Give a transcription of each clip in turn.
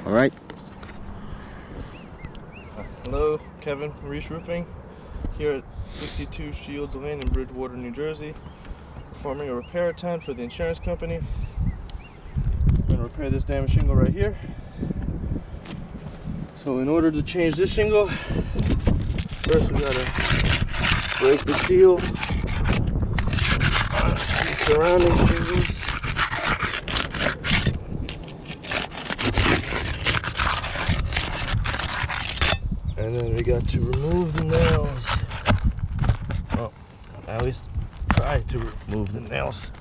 All right. Hello, Kevin from Reisch Roofing, here at 62 Shields Lane in Bridgewater, New Jersey, performing a repair attempt for the insurance company. I'm going to repair this damaged shingle right here. So in order to change this shingle, first we got to break the seal on the surrounding shingles. And then we got to remove the nails. Well, at least try to remove the nails.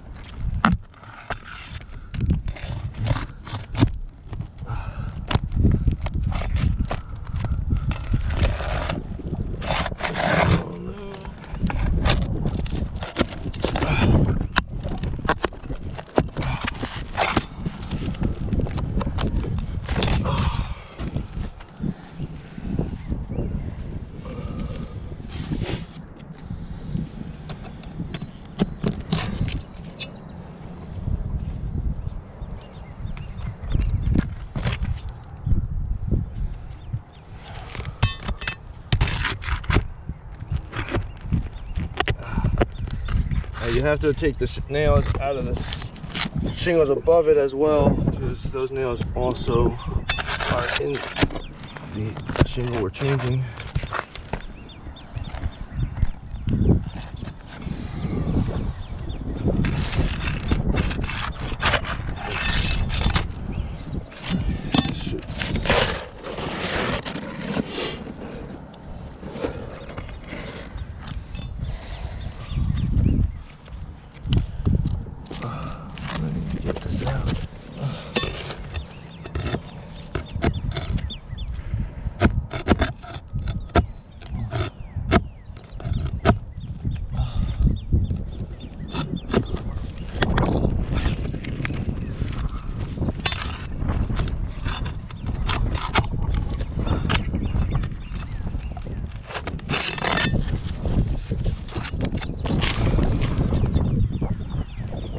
You have to take the nails out of the shingles above it as well, because those nails also are in the shingle we're changing.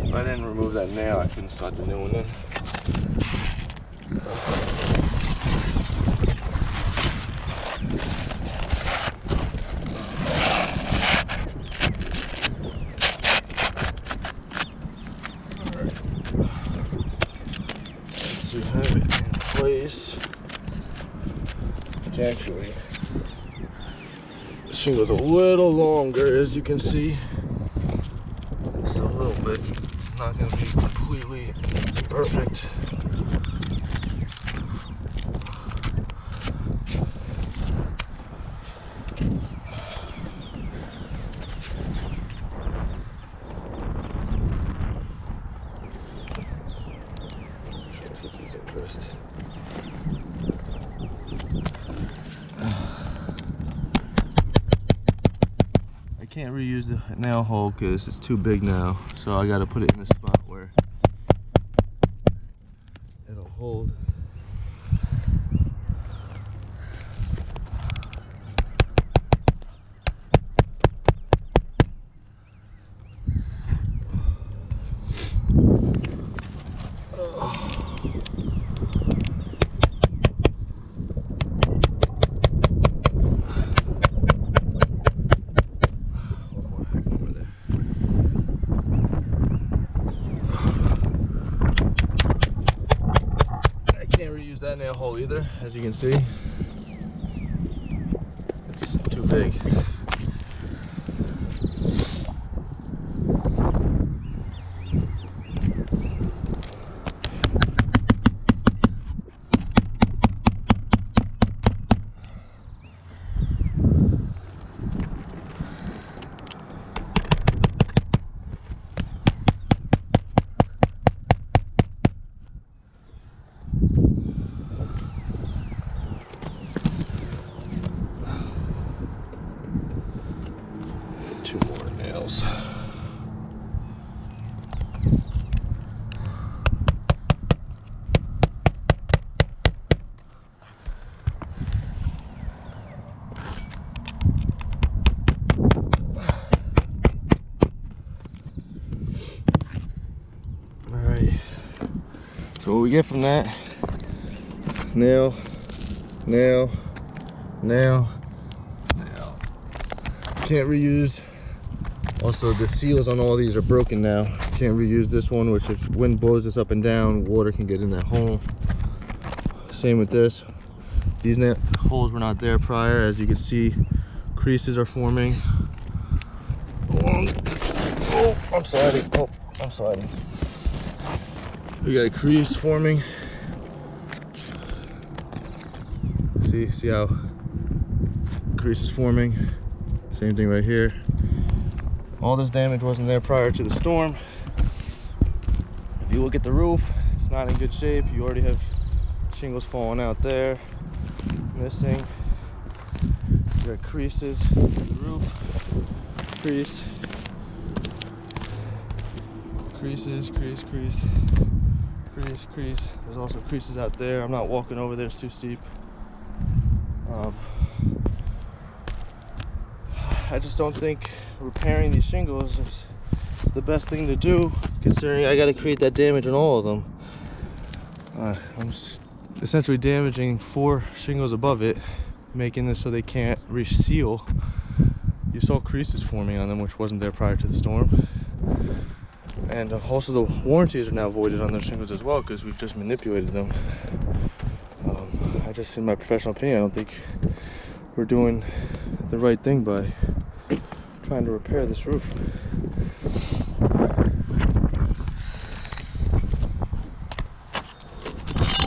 If I didn't remove that nail, I couldn't slide the new one in. Once you have it in place, actually, the shingle's a little longer, as you can see. Just a little bit. It's not going to be completely perfect. Let's get these in first. I can't reuse the nail hole because it's too big now, so I got to put it in a spot where it'll hold. That nail hole either, as you can see, it's too big. Two more nails. All right. So what we get from that nail, nail, nail, nail. Can't reuse. Also, the seals on all these are broken now. Can't reuse this one, which if wind blows this up and down, water can get in that hole. Same with this. These holes were not there prior. As you can see, creases are forming. Oh, I'm sliding. Oh, I'm sliding. We got a crease forming. See how crease is forming? Same thing right here. All this damage wasn't there prior to the storm. If you look at the roof, it's not in good shape. You already have shingles falling out there, missing. You got creases in the roof, crease, creases, crease, crease, crease, crease. There's also creases out there. I'm not walking over there, it's too steep. I just don't think repairing these shingles is the best thing to do, considering I got to create that damage on all of them. I'm essentially damaging 4 shingles above it, making this so they can't reseal. You saw creases forming on them, which wasn't there prior to the storm. And also the warranties are now voided on those shingles as well, because we've just manipulated them. I just, in my professional opinion, I don't think we're doing the right thing by trying to repair this roof.